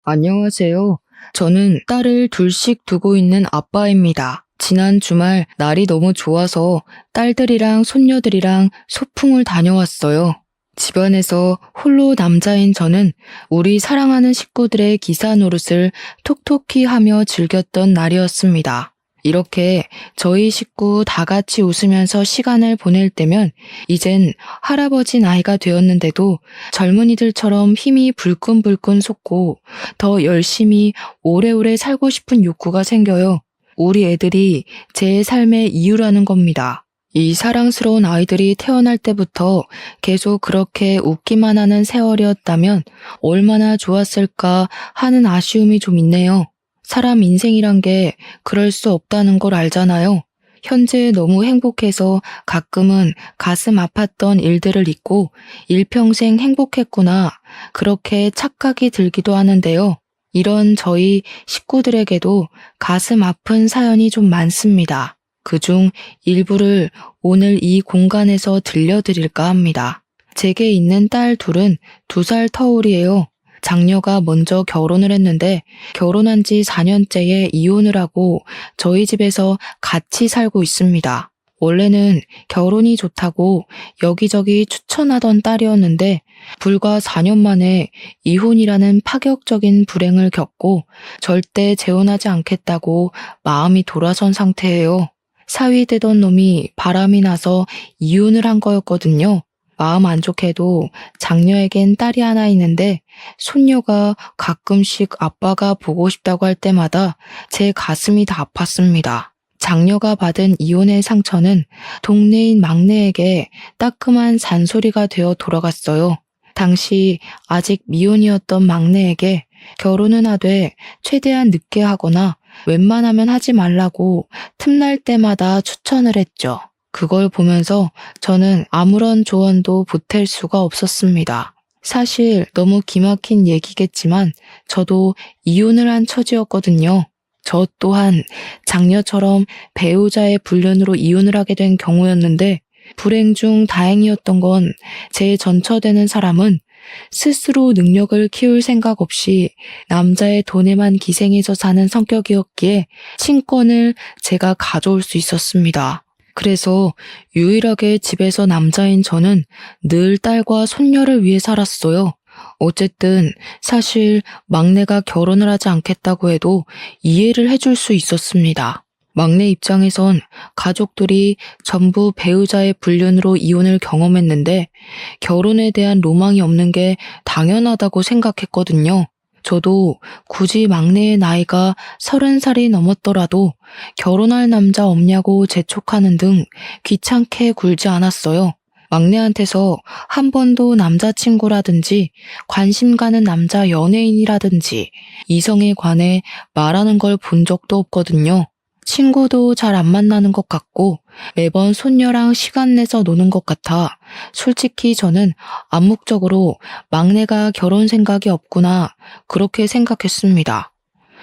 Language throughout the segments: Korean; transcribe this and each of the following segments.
안녕하세요. 저는 딸을 둘씩 두고 있는 아빠입니다. 지난 주말 날이 너무 좋아서 딸들이랑 손녀들이랑 소풍을 다녀왔어요. 집안에서 홀로 남자인 저는 우리 사랑하는 식구들의 기사 노릇을 톡톡히 하며 즐겼던 날이었습니다. 이렇게 저희 식구 다 같이 웃으면서 시간을 보낼 때면 이젠 할아버지 나이가 되었는데도 젊은이들처럼 힘이 불끈불끈 솟고 더 열심히 오래오래 살고 싶은 욕구가 생겨요. 우리 애들이 제 삶의 이유라는 겁니다. 이 사랑스러운 아이들이 태어날 때부터 계속 그렇게 웃기만 하는 세월이었다면 얼마나 좋았을까 하는 아쉬움이 좀 있네요. 사람 인생이란 게 그럴 수 없다는 걸 알잖아요. 현재 너무 행복해서 가끔은 가슴 아팠던 일들을 잊고 일평생 행복했구나, 그렇게 착각이 들기도 하는데요. 이런 저희 식구들에게도 가슴 아픈 사연이 좀 많습니다. 그중 일부를 오늘 이 공간에서 들려드릴까 합니다. 제게 있는 딸 둘은 2살 터울이에요. 장녀가 먼저 결혼을 했는데 결혼한 지 4년째에 이혼을 하고 저희 집에서 같이 살고 있습니다. 원래는 결혼이 좋다고 여기저기 추천하던 딸이었는데 불과 4년 만에 이혼이라는 파격적인 불행을 겪고 절대 재혼하지 않겠다고 마음이 돌아선 상태예요. 사위되던 놈이 바람이 나서 이혼을 한 거였거든요. 마음 안 좋게도 장녀에겐 딸이 하나 있는데 손녀가 가끔씩 아빠가 보고 싶다고 할 때마다 제 가슴이 다 아팠습니다. 장녀가 받은 이혼의 상처는 동네인 막내에게 따끔한 잔소리가 되어 돌아갔어요. 당시 아직 미혼이었던 막내에게 결혼은 하되 최대한 늦게 하거나 웬만하면 하지 말라고 틈날 때마다 추천을 했죠. 그걸 보면서 저는 아무런 조언도 보탤 수가 없었습니다. 사실 너무 기막힌 얘기겠지만 저도 이혼을 한 처지였거든요. 저 또한 장녀처럼 배우자의 불륜으로 이혼을 하게 된 경우였는데 불행 중 다행이었던 건 제 전처되는 사람은 스스로 능력을 키울 생각 없이 남자의 돈에만 기생해서 사는 성격이었기에 친권을 제가 가져올 수 있었습니다. 그래서 유일하게 집에서 남자인 저는 늘 딸과 손녀를 위해 살았어요. 어쨌든 사실 막내가 결혼을 하지 않겠다고 해도 이해를 해줄 수 있었습니다. 막내 입장에선 가족들이 전부 배우자의 불륜으로 이혼을 경험했는데 결혼에 대한 로망이 없는 게 당연하다고 생각했거든요. 저도 굳이 막내의 나이가 30살이 넘었더라도 결혼할 남자 없냐고 재촉하는 등 귀찮게 굴지 않았어요. 막내한테서 한 번도 남자친구라든지 관심 가는 남자 연예인이라든지 이성에 관해 말하는 걸 본 적도 없거든요. 친구도 잘 안 만나는 것 같고 매번 손녀랑 시간 내서 노는 것 같아 솔직히 저는 암묵적으로 막내가 결혼 생각이 없구나, 그렇게 생각했습니다.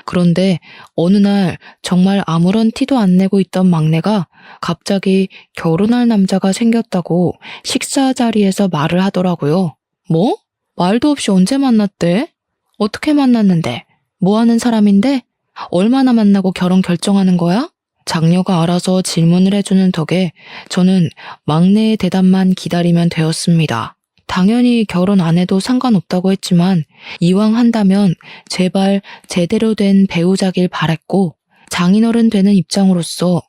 그런데 어느 날 정말 아무런 티도 안 내고 있던 막내가 갑자기 결혼할 남자가 생겼다고 식사 자리에서 말을 하더라고요. 뭐? 말도 없이 언제 만났대? 어떻게 만났는데? 뭐 하는 사람인데? 얼마나 만나고 결혼 결정하는 거야? 장녀가 알아서 질문을 해주는 덕에 저는 막내의 대답만 기다리면 되었습니다. 당연히 결혼 안 해도 상관없다고 했지만 이왕 한다면 제발 제대로 된 배우자길 바랬고 장인어른 되는 입장으로서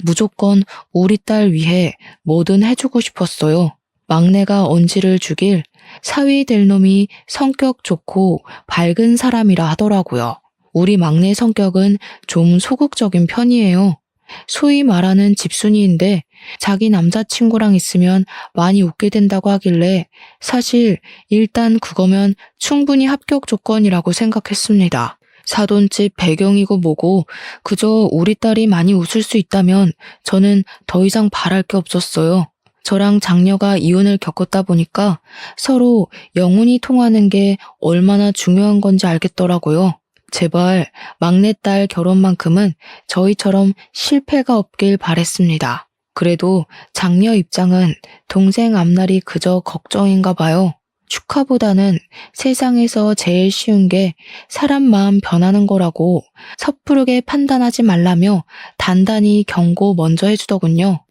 무조건 우리 딸 위해 뭐든 해주고 싶었어요. 막내가 언지를 주길 사위 될 놈이 성격 좋고 밝은 사람이라 하더라고요. 우리 막내 성격은 좀 소극적인 편이에요. 소위 말하는 집순이인데 자기 남자친구랑 있으면 많이 웃게 된다고 하길래 사실 일단 그거면 충분히 합격 조건이라고 생각했습니다. 사돈집 배경이고 뭐고 그저 우리 딸이 많이 웃을 수 있다면 저는 더 이상 바랄 게 없었어요. 저랑 장녀가 이혼을 겪었다 보니까 서로 영혼이 통하는 게 얼마나 중요한 건지 알겠더라고요. 제발 막내딸 결혼만큼은 저희처럼 실패가 없길 바랬습니다. 그래도 장녀 입장은 동생 앞날이 그저 걱정인가 봐요. 축하보다는 세상에서 제일 쉬운 게 사람 마음 변하는 거라고 섣부르게 판단하지 말라며 단단히 경고 먼저 해주더군요.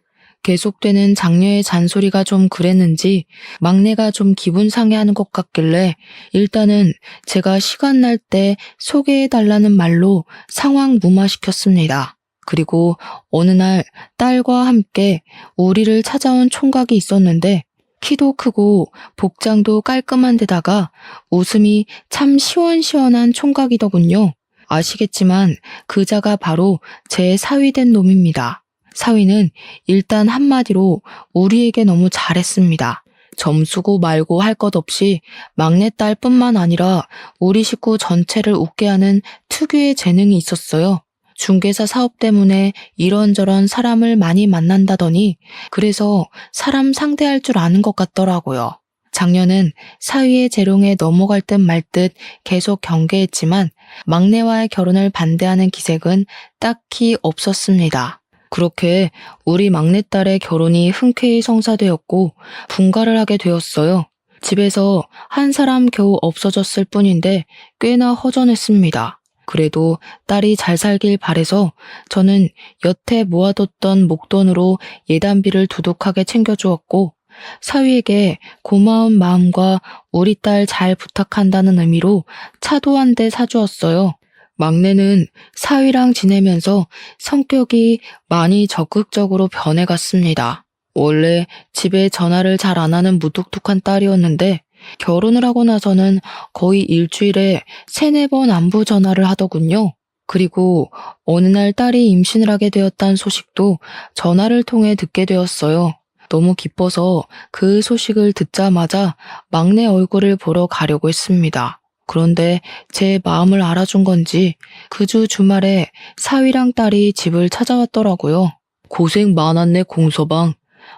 계속되는 장녀의 잔소리가 좀 그랬는지 막내가 좀 기분 상해하는 것 같길래 일단은 제가 시간 날 때 소개해달라는 말로 상황 무마시켰습니다. 그리고 어느 날 딸과 함께 우리를 찾아온 총각이 있었는데 키도 크고 복장도 깔끔한 데다가 웃음이 참 시원시원한 총각이더군요. 아시겠지만 그자가 바로 제 사위된 놈입니다. 사위는 일단 한마디로 우리에게 너무 잘했습니다. 점수고 말고 할 것 없이 막내딸뿐만 아니라 우리 식구 전체를 웃게 하는 특유의 재능이 있었어요. 중개사 사업 때문에 이런저런 사람을 많이 만난다더니 그래서 사람 상대할 줄 아는 것 같더라고요. 작년은 사위의 재롱에 넘어갈 듯 말 듯 계속 경계했지만 막내와의 결혼을 반대하는 기색은 딱히 없었습니다. 그렇게 우리 막내딸의 결혼이 흔쾌히 성사되었고 분가를 하게 되었어요. 집에서 한 사람 겨우 없어졌을 뿐인데 꽤나 허전했습니다. 그래도 딸이 잘 살길 바래서 저는 여태 모아뒀던 목돈으로 예단비를 두둑하게 챙겨주었고 사위에게 고마운 마음과 우리 딸 잘 부탁한다는 의미로 차도 한 대 사주었어요. 막내는 사위랑 지내면서 성격이 많이 적극적으로 변해갔습니다. 원래 집에 전화를 잘 안 하는 무뚝뚝한 딸이었는데 결혼을 하고 나서는 거의 일주일에 3-4번 안부 전화를 하더군요. 그리고 어느 날 딸이 임신을 하게 되었다는 소식도 전화를 통해 듣게 되었어요. 너무 기뻐서 그 소식을 듣자마자 막내 얼굴을 보러 가려고 했습니다. 그런데 제 마음을 알아준 건지 그 주 주말에 사위랑 딸이 집을 찾아왔더라고요. 고생 많았네 공서방.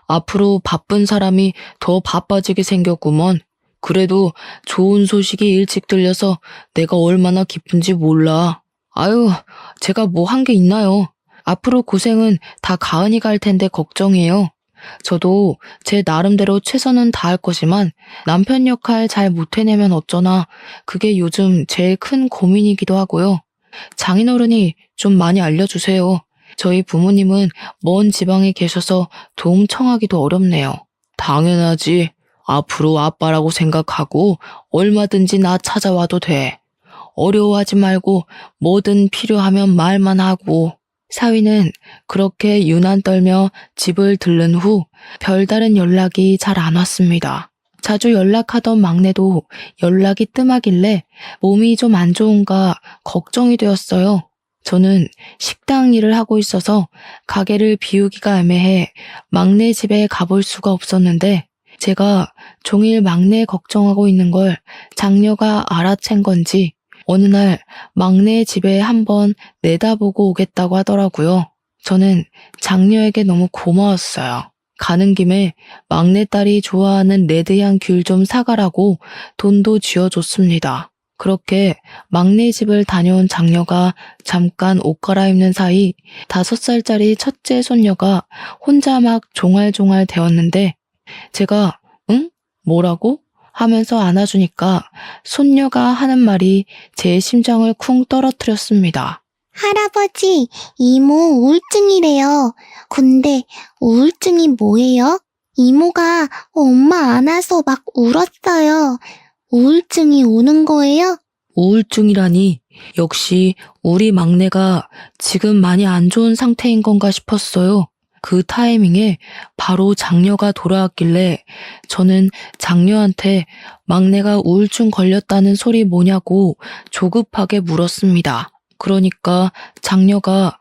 앞으로 바쁜 사람이 더 바빠지게 생겼구먼. 그래도 좋은 소식이 일찍 들려서 내가 얼마나 기쁜지 몰라. 아유, 제가 뭐 한 게 있나요? 앞으로 고생은 다 가은이가 할 텐데 걱정이에요. 저도 제 나름대로 최선은 다할 거지만 남편 역할 잘 못 해내면 어쩌나 그게 요즘 제일 큰 고민이기도 하고요. 장인어른이 좀 많이 알려주세요. 저희 부모님은 먼 지방에 계셔서 도움 청하기도 어렵네요. 당연하지. 앞으로 아빠라고 생각하고 얼마든지 나 찾아와도 돼. 어려워하지 말고 뭐든 필요하면 말만 하고. 사위는 그렇게 유난 떨며 집을 들른 후 별다른 연락이 잘 안 왔습니다. 자주 연락하던 막내도 연락이 뜸하길래 몸이 좀 안 좋은가 걱정이 되었어요. 저는 식당 일을 하고 있어서 가게를 비우기가 애매해 막내 집에 가볼 수가 없었는데 제가 종일 막내 걱정하고 있는 걸 장녀가 알아챈 건지 어느 날 막내 집에 한번 내다보고 오겠다고 하더라고요. 저는 장녀에게 너무 고마웠어요. 가는 김에 막내딸이 좋아하는 레드향 귤 좀 사가라고 돈도 쥐어줬습니다. 그렇게 막내 집을 다녀온 장녀가 잠깐 옷 갈아입는 사이 5살짜리 첫째 손녀가 혼자 막 종알종알 대었는데 제가 응? 뭐라고? 하면서 안아주니까 손녀가 하는 말이 제 심장을 쿵 떨어뜨렸습니다. 할아버지, 이모 우울증이래요. 근데 우울증이 뭐예요? 이모가 엄마 안아서 막 울었어요. 우울증이 오는 거예요? 우울증이라니 역시 우리 막내가 지금 많이 안 좋은 상태인 건가 싶었어요. 그 타이밍에 바로 장녀가 돌아왔길래 저는 장녀한테 막내가 우울증 걸렸다는 소리 뭐냐고 조급하게 물었습니다. 그러니까 장녀가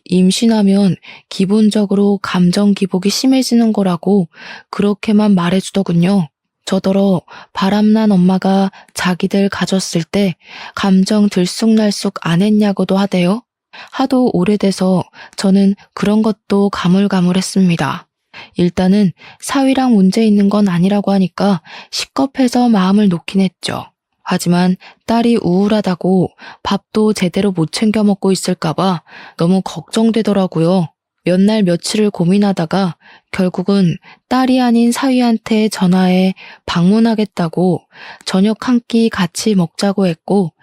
임신하면 기본적으로 감정 기복이 심해지는 거라고 그렇게만 말해주더군요. 저더러 바람난 엄마가 자기들 가졌을 때 감정 들쑥날쑥 안 했냐고도 하대요. 하도 오래돼서 저는 그런 것도 가물가물했습니다. 일단은 사위랑 문제 있는 건 아니라고 하니까 식겁해서 마음을 놓긴 했죠. 하지만 딸이 우울하다고 밥도 제대로 못 챙겨 먹고 있을까봐 너무 걱정되더라고요. 몇 날 며칠을 고민하다가 결국은 딸이 아닌 사위한테 전화해 방문하겠다고 저녁 한 끼 같이 먹자고 했고,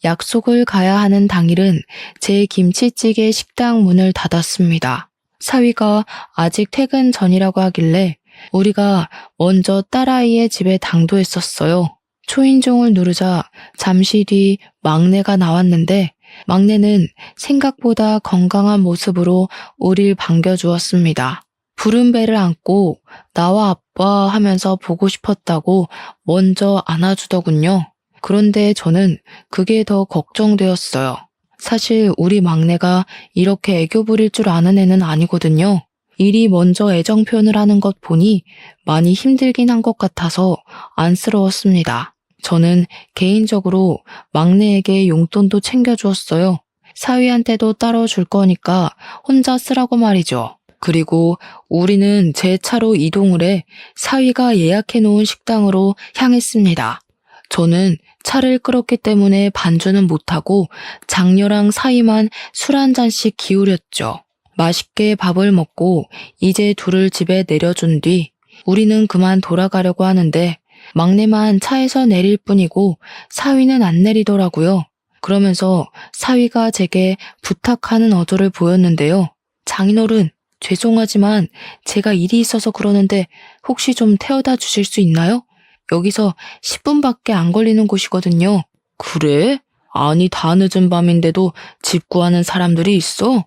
약속을 가야 하는 당일은 제 김치찌개 식당 문을 닫았습니다. 사위가 아직 퇴근 전이라고 하길래 우리가 먼저 딸아이의 집에 당도했었어요. 초인종을 누르자 잠시 뒤 막내가 나왔는데, 막내는 생각보다 건강한 모습으로 우릴 반겨주었습니다. 푸른 배를 안고 나와 아빠 하면서 보고 싶었다고 먼저 안아주더군요. 그런데 저는 그게 더 걱정되었어요. 사실 우리 막내가 이렇게 애교 부릴 줄 아는 애는 아니거든요. 일이 먼저 애정 표현을 하는 것 보니 많이 힘들긴 한 것 같아서 안쓰러웠습니다. 저는 개인적으로 막내에게 용돈도 챙겨주었어요. 사위한테도 따로 줄 거니까 혼자 쓰라고 말이죠. 그리고 우리는 제 차로 이동을 해 사위가 예약해 놓은 식당으로 향했습니다. 저는 차를 끌었기 때문에 반주는 못하고 장녀랑 사위만 술 한 잔씩 기울였죠. 맛있게 밥을 먹고 이제 둘을 집에 내려준 뒤 우리는 그만 돌아가려고 하는데, 막내만 차에서 내릴 뿐이고 사위는 안 내리더라고요. 그러면서 사위가 제게 부탁하는 어조를 보였는데요. 장인어른, 죄송하지만 제가 일이 있어서 그러는데 혹시 좀 태워다 주실 수 있나요? 여기서 10분밖에 안 걸리는 곳이거든요. 그래? 아니, 다 늦은 밤인데도 집 구하는 사람들이 있어?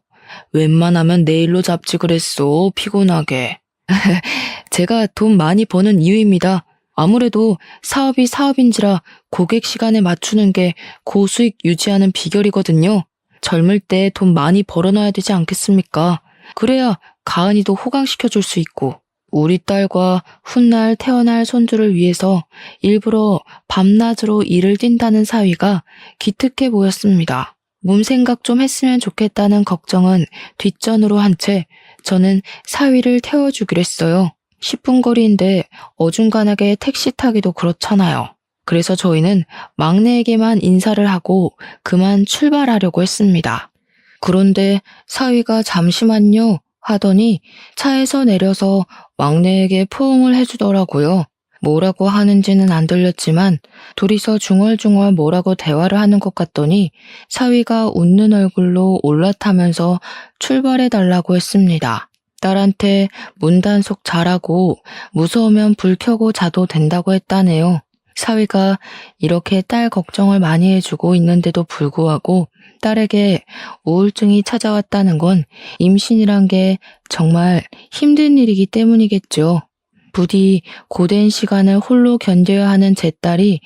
웬만하면 내일로 잡지 그랬어, 피곤하게. 제가 돈 많이 버는 이유입니다. 아무래도 사업이 사업인지라 고객 시간에 맞추는 게 고수익 유지하는 비결이거든요. 젊을 때 돈 많이 벌어놔야 되지 않겠습니까? 그래야 가은이도 호강시켜줄 수 있고, 우리 딸과 훗날 태어날 손주를 위해서 일부러 밤낮으로 일을 뛴다는 사위가 기특해 보였습니다. 몸 생각 좀 했으면 좋겠다는 걱정은 뒷전으로 한 채 저는 사위를 태워주기로 했어요. 10분 거리인데 어중간하게 택시 타기도 그렇잖아요. 그래서 저희는 막내에게만 인사를 하고 그만 출발하려고 했습니다. 그런데 사위가 잠시만요 하더니 차에서 내려서 막내에게 포옹을 해주더라고요. 뭐라고 하는지는 안 들렸지만 둘이서 중얼중얼 뭐라고 대화를 하는 것 같더니 사위가 웃는 얼굴로 올라타면서 출발해달라고 했습니다. 딸한테 문단속 잘하고 무서우면 불 켜고 자도 된다고 했다네요. 사위가 이렇게 딸 걱정을 많이 해주고 있는데도 불구하고 딸에게 우울증이 찾아왔다는 건 임신이란 게 정말 힘든 일이기 때문이겠죠. 부디 고된 시간을 홀로 견뎌야 하는 제 딸이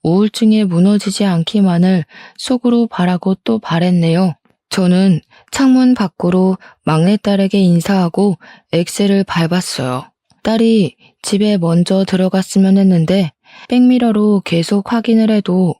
우울증에 무너지지 않기만을 속으로 바라고 또 바랬네요. 저는 창문 밖으로 막내딸에게 인사하고 엑셀을 밟았어요. 딸이 집에 먼저 들어갔으면 했는데 백미러로 계속 확인을 해도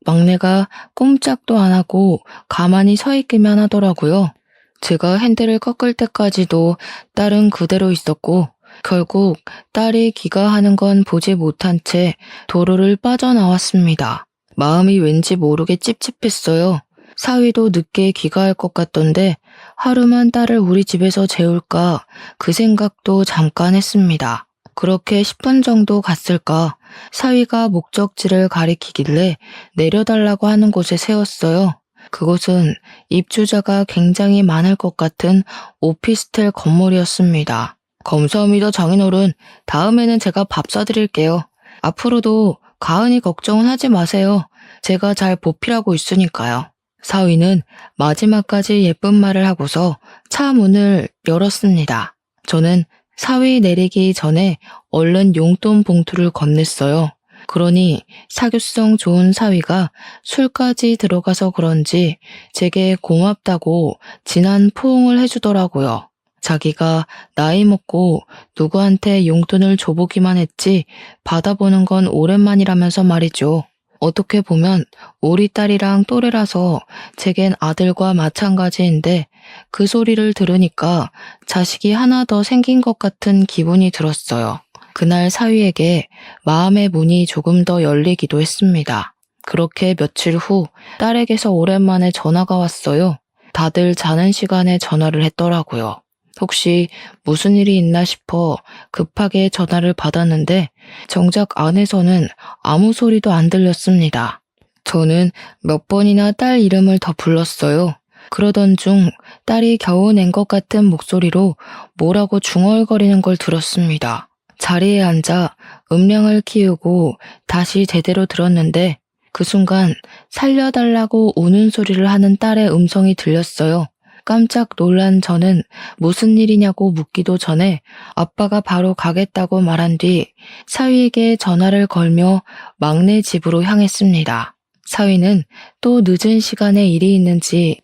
막내가 꼼짝도 안 하고 가만히 서 있기만 하더라고요. 제가 핸들을 꺾을 때까지도 딸은 그대로 있었고, 결국 딸이 귀가하는 건 보지 못한 채 도로를 빠져나왔습니다. 마음이 왠지 모르게 찝찝했어요. 사위도 늦게 귀가할 것 같던데 하루만 딸을 우리 집에서 재울까 그 생각도 잠깐 했습니다. 그렇게 10분 정도 갔을까 사위가 목적지를 가리키길래 내려달라고 하는 곳에 세웠어요. 그곳은 입주자가 굉장히 많을 것 같은 오피스텔 건물이었습니다. 감사합니다, 장인어른. 다음에는 제가 밥 사드릴게요. 앞으로도 가은이 걱정은 하지 마세요. 제가 잘 보필하고 있으니까요. 사위는 마지막까지 예쁜 말을 하고서 차 문을 열었습니다. 저는 사위 내리기 전에 얼른 용돈 봉투를 건넸어요. 그러니 사교성 좋은 사위가 술까지 들어가서 그런지 제게 고맙다고 진한 포옹을 해주더라고요. 자기가 나이 먹고 누구한테 용돈을 줘보기만 했지 받아보는 건 오랜만이라면서 말이죠. 어떻게 보면 우리 딸이랑 또래라서 제겐 아들과 마찬가지인데 그 소리를 들으니까 자식이 하나 더 생긴 것 같은 기분이 들었어요. 그날 사위에게 마음의 문이 조금 더 열리기도 했습니다. 그렇게 며칠 후 딸에게서 오랜만에 전화가 왔어요. 다들 자는 시간에 전화를 했더라고요. 혹시 무슨 일이 있나 싶어 급하게 전화를 받았는데 정작 안에서는 아무 소리도 안 들렸습니다. 저는 몇 번이나 딸 이름을 더 불렀어요. 그러던 중 딸이 겨우 낸 것 같은 목소리로 뭐라고 중얼거리는 걸 들었습니다. 자리에 앉아 음량을 키우고 다시 제대로 들었는데 그 순간 살려달라고 우는 소리를 하는 딸의 음성이 들렸어요. 깜짝 놀란 저는 무슨 일이냐고 묻기도 전에 아빠가 바로 가겠다고 말한 뒤 사위에게 전화를 걸며 막내 집으로 향했습니다. 사위는 또 늦은 시간에 일이 있는지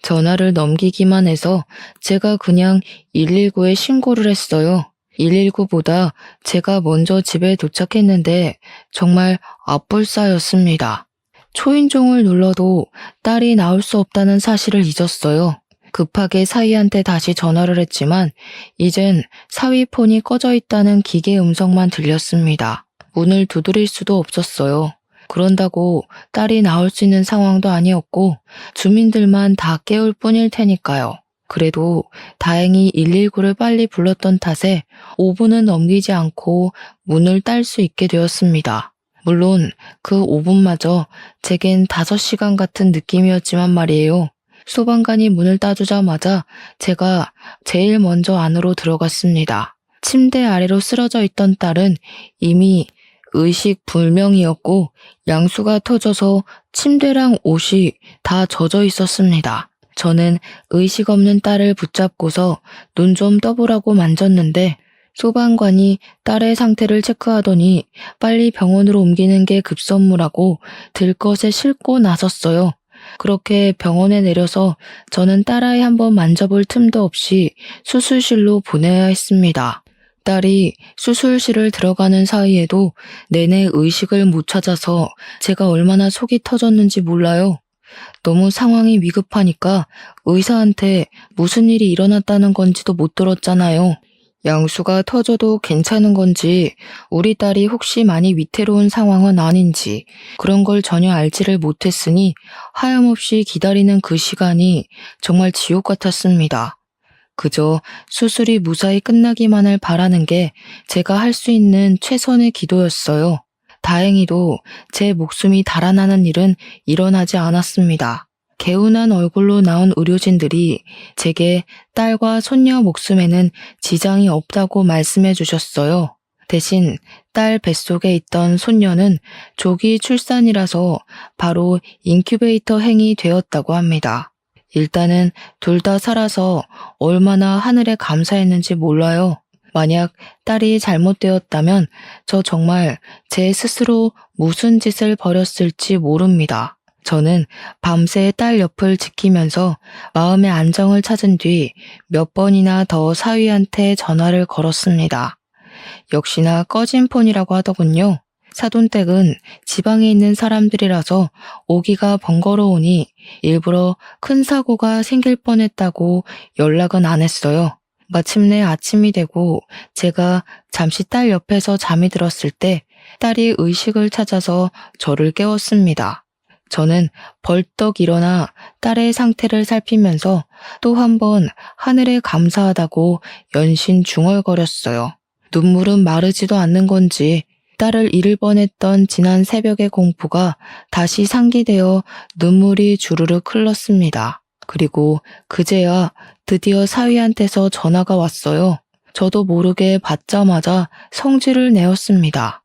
전화를 넘기기만 해서 제가 그냥 119에 신고를 했어요. 119보다 제가 먼저 집에 도착했는데 정말 앞불싸였습니다. 초인종을 눌러도 딸이 나올 수 없다는 사실을 잊었어요. 급하게 사위한테 다시 전화를 했지만 이젠 사위 폰이 꺼져 있다는 기계 음성만 들렸습니다. 문을 두드릴 수도 없었어요. 그런다고 딸이 나올 수 있는 상황도 아니었고 주민들만 다 깨울 뿐일 테니까요. 그래도 다행히 119를 빨리 불렀던 탓에 5분은 넘기지 않고 문을 딸 수 있게 되었습니다. 물론 그 5분마저 제겐 5시간 같은 느낌이었지만 말이에요. 소방관이 문을 따주자마자 제가 제일 먼저 안으로 들어갔습니다. 침대 아래로 쓰러져 있던 딸은 이미 의식 불명이었고 양수가 터져서 침대랑 옷이 다 젖어 있었습니다. 저는 의식 없는 딸을 붙잡고서 눈 좀 떠보라고 만졌는데 소방관이 딸의 상태를 체크하더니 빨리 병원으로 옮기는 게 급선무라고 들것에 싣고 나섰어요. 그렇게 병원에 내려서 저는 딸아이 한번 만져볼 틈도 없이 수술실로 보내야 했습니다. 딸이 수술실을 들어가는 사이에도 내내 의식을 못 찾아서 제가 얼마나 속이 터졌는지 몰라요. 너무 상황이 위급하니까 의사한테 무슨 일이 일어났다는 건지도 못 들었잖아요. 양수가 터져도 괜찮은 건지 우리 딸이 혹시 많이 위태로운 상황은 아닌지 그런 걸 전혀 알지를 못했으니 하염없이 기다리는 그 시간이 정말 지옥 같았습니다. 그저 수술이 무사히 끝나기만을 바라는 게 제가 할 수 있는 최선의 기도였어요. 다행히도 제 목숨이 달아나는 일은 일어나지 않았습니다. 개운한 얼굴로 나온 의료진들이 제게 딸과 손녀 목숨에는 지장이 없다고 말씀해 주셨어요. 대신 딸 뱃속에 있던 손녀는 조기 출산이라서 바로 인큐베이터 행이 되었다고 합니다. 일단은 둘 다 살아서 얼마나 하늘에 감사했는지 몰라요. 만약 딸이 잘못되었다면 저 정말 제 스스로 무슨 짓을 벌였을지 모릅니다. 저는 밤새 딸 옆을 지키면서 마음의 안정을 찾은 뒤 몇 번이나 더 사위한테 전화를 걸었습니다. 역시나 꺼진 폰이라고 하더군요. 사돈댁은 지방에 있는 사람들이라서 오기가 번거로우니 일부러 큰 사고가 생길 뻔했다고 연락은 안 했어요. 마침내 아침이 되고 제가 잠시 딸 옆에서 잠이 들었을 때 딸이 의식을 찾아서 저를 깨웠습니다. 저는 벌떡 일어나 딸의 상태를 살피면서 또 한 번 하늘에 감사하다고 연신 중얼거렸어요. 눈물은 마르지도 않는 건지 딸을 잃을 뻔했던 지난 새벽의 공포가 다시 상기되어 눈물이 주르륵 흘렀습니다. 그리고 그제야 드디어 사위한테서 전화가 왔어요. 저도 모르게 받자마자 성질을 내었습니다.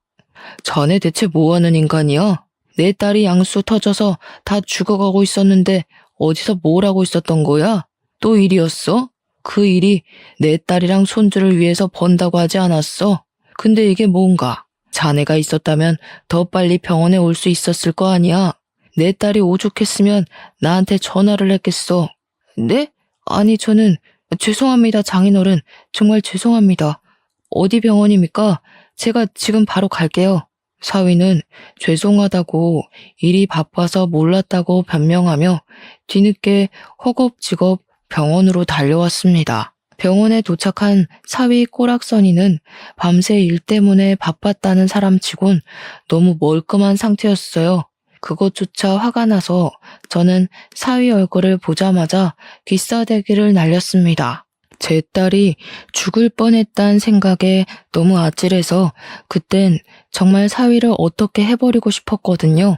자네 대체 뭐하는 인간이야? 내 딸이 양수 터져서 다 죽어가고 있었는데 어디서 뭘 하고 있었던 거야? 또 일이었어? 그 일이 내 딸이랑 손주를 위해서 번다고 하지 않았어? 근데 이게 뭔가? 자네가 있었다면 더 빨리 병원에 올 수 있었을 거 아니야? 내 딸이 오죽했으면 나한테 전화를 했겠어. 네? 아니 저는 죄송합니다 장인어른. 정말 죄송합니다. 어디 병원입니까? 제가 지금 바로 갈게요. 사위는 죄송하다고 일이 바빠서 몰랐다고 변명하며 뒤늦게 허겁지겁 병원으로 달려왔습니다. 병원에 도착한 사위 꼬락서니는 밤새 일 때문에 바빴다는 사람치곤 너무 멀끔한 상태였어요. 그것조차 화가 나서 저는 사위 얼굴을 보자마자 귀싸대기를 날렸습니다. 제 딸이 죽을 뻔했단 생각에 너무 아찔해서 그땐 정말 사위를 어떻게 해버리고 싶었거든요.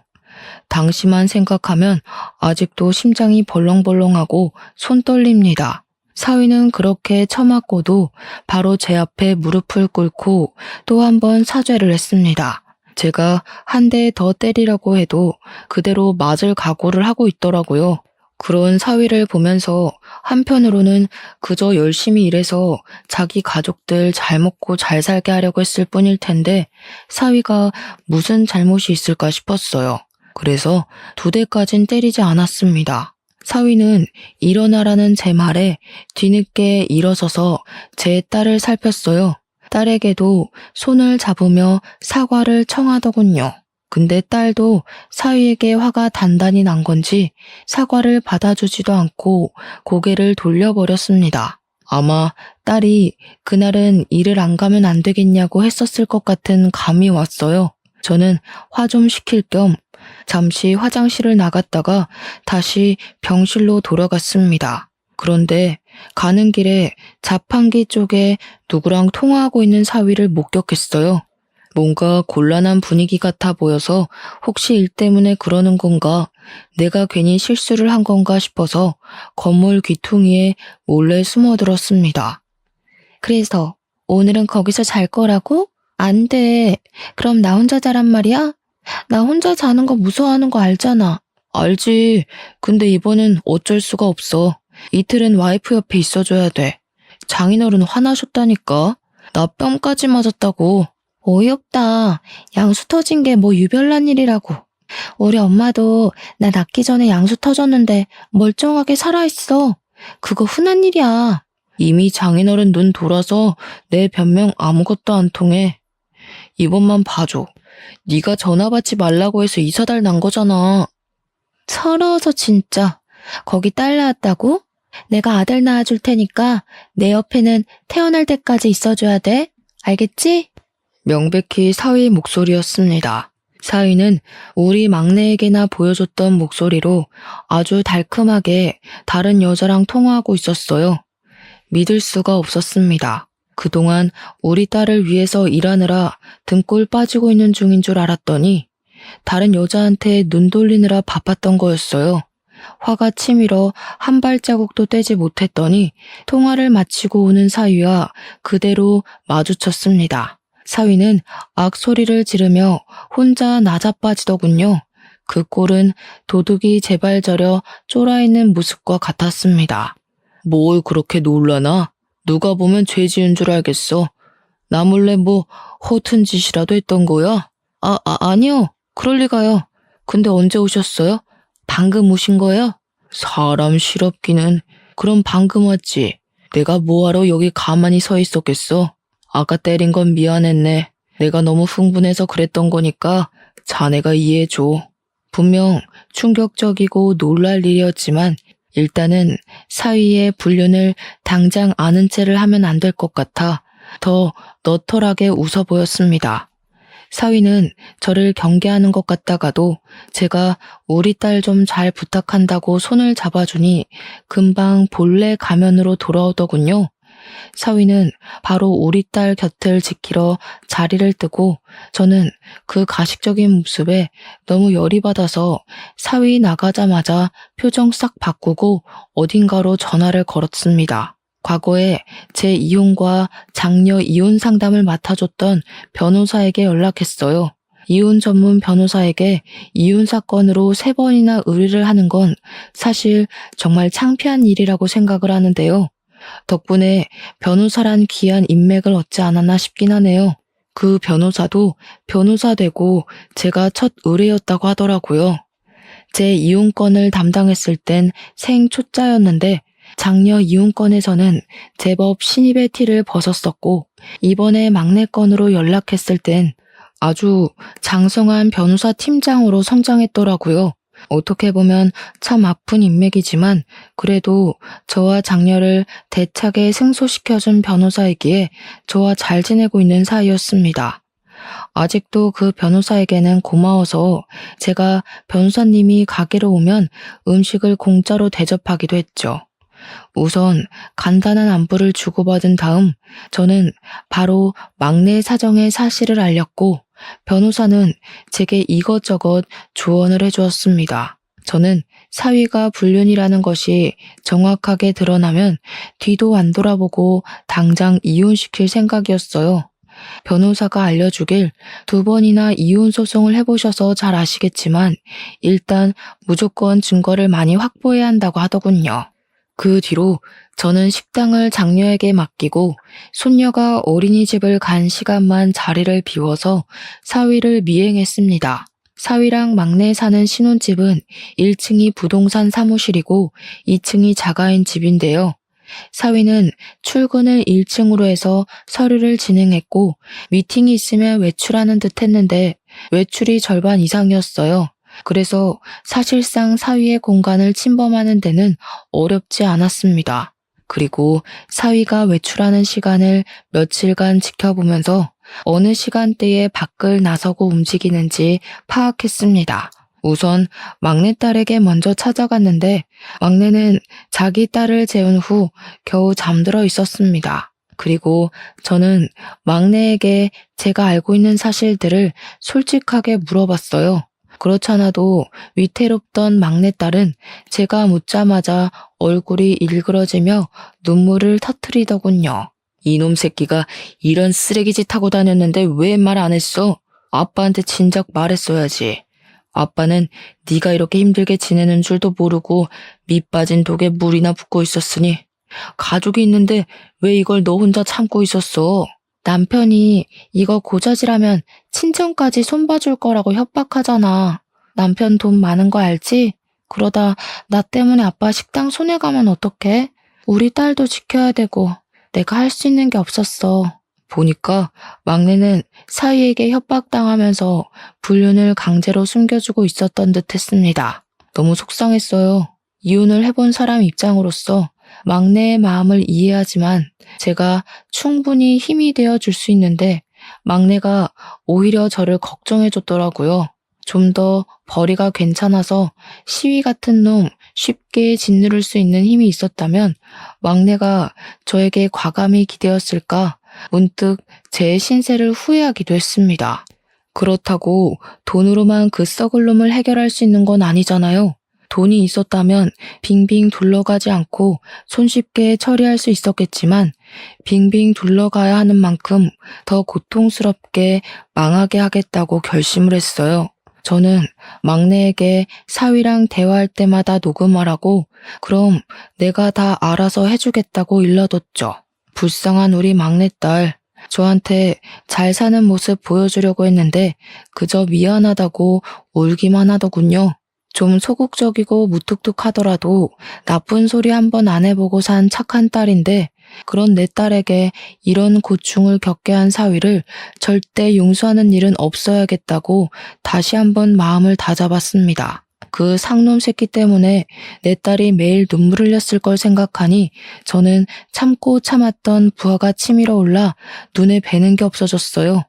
당시만 생각하면 아직도 심장이 벌렁벌렁하고 손 떨립니다. 사위는 그렇게 처맞고도 바로 제 앞에 무릎을 꿇고 또 한 번 사죄를 했습니다. 제가 한 대 더 때리라고 해도 그대로 맞을 각오를 하고 있더라고요. 그런 사위를 보면서 한편으로는 그저 열심히 일해서 자기 가족들 잘 먹고 잘 살게 하려고 했을 뿐일 텐데 사위가 무슨 잘못이 있을까 싶었어요. 그래서 2대까진 때리지 않았습니다. 사위는 일어나라는 제 말에 뒤늦게 일어서서 제 딸을 살폈어요. 딸에게도 손을 잡으며 사과를 청하더군요. 근데 딸도 사위에게 화가 단단히 난 건지 사과를 받아주지도 않고 고개를 돌려버렸습니다. 아마 딸이 그날은 일을 안 가면 안 되겠냐고 했었을 것 같은 감이 왔어요. 저는 화 좀 식힐 겸 잠시 화장실을 나갔다가 다시 병실로 돌아갔습니다. 그런데 가는 길에 자판기 쪽에 누구랑 통화하고 있는 사위를 목격했어요. 뭔가 곤란한 분위기 같아 보여서 혹시 일 때문에 그러는 건가, 내가 괜히 실수를 한 건가 싶어서 건물 귀퉁이에 몰래 숨어들었습니다. 그래서 오늘은 거기서 잘 거라고? 안 돼. 그럼 나 혼자 자란 말이야? 나 혼자 자는 거 무서워하는 거 알잖아. 알지. 근데 이번엔 어쩔 수가 없어. 이틀은 와이프 옆에 있어줘야 돼. 장인어른 화나셨다니까. 나 뺨까지 맞았다고. 어이없다. 양수 터진 게 뭐 유별난 일이라고. 우리 엄마도 나 낳기 전에 양수 터졌는데 멀쩡하게 살아있어. 그거 흔한 일이야. 이미 장인어른 눈 돌아서 내 변명 아무것도 안 통해. 이번만 봐줘. 네가 전화 받지 말라고 해서 이사달 난 거잖아. 서러워서 진짜. 거기 딸 낳았다고? 내가 아들 낳아줄 테니까 내 옆에는 태어날 때까지 있어줘야 돼. 알겠지? 명백히 사위의 목소리였습니다. 사위는 우리 막내에게나 보여줬던 목소리로 아주 달큼하게 다른 여자랑 통화하고 있었어요. 믿을 수가 없었습니다. 그동안 우리 딸을 위해서 일하느라 등골 빠지고 있는 중인 줄 알았더니 다른 여자한테 눈 돌리느라 바빴던 거였어요. 화가 치밀어 한 발자국도 떼지 못했더니 통화를 마치고 오는 사위와 그대로 마주쳤습니다. 사위는 악소리를 지르며 혼자 나자빠지더군요. 그 꼴은 도둑이 제발 저려 쫄아있는 모습과 같았습니다. 뭘 그렇게 놀라나? 누가 보면 죄 지은 줄 알겠어. 나 몰래 뭐 허튼 짓이라도 했던 거야? 아니요. 그럴 리가요. 근데 언제 오셨어요? 방금 오신 거예요? 사람 실없기는. 그럼 방금 왔지. 내가 뭐하러 여기 가만히 서 있었겠어? 아까 때린 건 미안했네. 내가 너무 흥분해서 그랬던 거니까 자네가 이해해줘. 분명 충격적이고 놀랄 일이었지만 일단은 사위의 불륜을 당장 아는 체를 하면 안 될 것 같아 더 너털하게 웃어 보였습니다. 사위는 저를 경계하는 것 같다가도 제가 우리 딸 좀 잘 부탁한다고 손을 잡아주니 금방 본래 가면으로 돌아오더군요. 사위는 바로 우리 딸 곁을 지키러 자리를 뜨고 저는 그 가식적인 모습에 너무 열이 받아서 사위 나가자마자 표정 싹 바꾸고 어딘가로 전화를 걸었습니다. 과거에 제 이혼과 장녀 이혼 상담을 맡아줬던 변호사에게 연락했어요. 이혼 전문 변호사에게 이혼 사건으로 3번이나 의뢰를 하는 건 사실 정말 창피한 일이라고 생각을 하는데요. 덕분에 변호사란 귀한 인맥을 얻지 않았나 싶긴 하네요. 그 변호사도 변호사 되고 제가 첫 의뢰였다고 하더라고요. 제 이혼건을 담당했을 땐 생초짜였는데 장녀 이혼건에서는 제법 신입의 티를 벗었었고 이번에 막내 건으로 연락했을 땐 아주 장성한 변호사 팀장으로 성장했더라고요. 어떻게 보면 참 아픈 인맥이지만 그래도 저와 장녀를 대차게 승소시켜준 변호사이기에 저와 잘 지내고 있는 사이였습니다. 아직도 그 변호사에게는 고마워서 제가 변호사님이 가게로 오면 음식을 공짜로 대접하기도 했죠. 우선 간단한 안부를 주고받은 다음 저는 바로 막내 사정의 사실을 알렸고 변호사는 제게 이것저것 조언을 해주었습니다. 저는 사위가 불륜이라는 것이 정확하게 드러나면 뒤도 안 돌아보고 당장 이혼시킬 생각이었어요. 변호사가 알려주길 2번이나 이혼 소송을 해보셔서 잘 아시겠지만 일단 무조건 증거를 많이 확보해야 한다고 하더군요. 그 뒤로 저는 식당을 장녀에게 맡기고 손녀가 어린이집을 간 시간만 자리를 비워서 사위를 미행했습니다. 사위랑 막내 사는 신혼집은 1층이 부동산 사무실이고 2층이 자가인 집인데요. 사위는 출근을 1층으로 해서 서류를 진행했고 미팅이 있으면 외출하는 듯 했는데 외출이 절반 이상이었어요. 그래서 사실상 사위의 공간을 침범하는 데는 어렵지 않았습니다. 그리고 사위가 외출하는 시간을 며칠간 지켜보면서 어느 시간대에 밖을 나서고 움직이는지 파악했습니다. 우선 막내딸에게 먼저 찾아갔는데 막내는 자기 딸을 재운 후 겨우 잠들어 있었습니다. 그리고 저는 막내에게 제가 알고 있는 사실들을 솔직하게 물어봤어요. 그렇잖아도 위태롭던 막내딸은 제가 묻자마자 얼굴이 일그러지며 눈물을 터뜨리더군요. 이놈 새끼가 이런 쓰레기짓 하고 다녔는데 왜 말 안 했어? 아빠한테 진작 말했어야지. 아빠는 네가 이렇게 힘들게 지내는 줄도 모르고 밑 빠진 독에 물이나 붓고 있었으니 가족이 있는데 왜 이걸 너 혼자 참고 있었어? 남편이 이거 고자질하면 친정까지 손봐줄 거라고 협박하잖아. 남편 돈 많은 거 알지? 그러다 나 때문에 아빠 식당 손해가면 어떡해? 우리 딸도 지켜야 되고 내가 할 수 있는 게 없었어. 보니까 막내는 사위에게 협박당하면서 불륜을 강제로 숨겨주고 있었던 듯 했습니다. 너무 속상했어요. 이혼을 해본 사람 입장으로서 막내의 마음을 이해하지만 제가 충분히 힘이 되어 줄 수 있는데 막내가 오히려 저를 걱정해 줬더라고요. 좀 더 벌이가 괜찮아서 시위 같은 놈 쉽게 짓누를 수 있는 힘이 있었다면 막내가 저에게 과감히 기대었을까 문득 제 신세를 후회하기도 했습니다. 그렇다고 돈으로만 그 썩을 놈을 해결할 수 있는 건 아니잖아요. 돈이 있었다면 빙빙 둘러가지 않고 손쉽게 처리할 수 있었겠지만 빙빙 둘러가야 하는 만큼 더 고통스럽게 망하게 하겠다고 결심을 했어요. 저는 막내에게 사위랑 대화할 때마다 녹음하라고 그럼 내가 다 알아서 해주겠다고 일러뒀죠. 불쌍한 우리 막내딸, 저한테 잘 사는 모습 보여주려고 했는데 그저 미안하다고 울기만 하더군요. 좀 소극적이고 무뚝뚝하더라도 나쁜 소리 한번 안 해보고 산 착한 딸인데 그런 내 딸에게 이런 고충을 겪게 한 사위를 절대 용서하는 일은 없어야겠다고 다시 한번 마음을 다잡았습니다. 그 상놈 새끼 때문에 내 딸이 매일 눈물 흘렸을 걸 생각하니 저는 참고 참았던 부하가 치밀어 올라 눈에 뵈는 게 없어졌어요.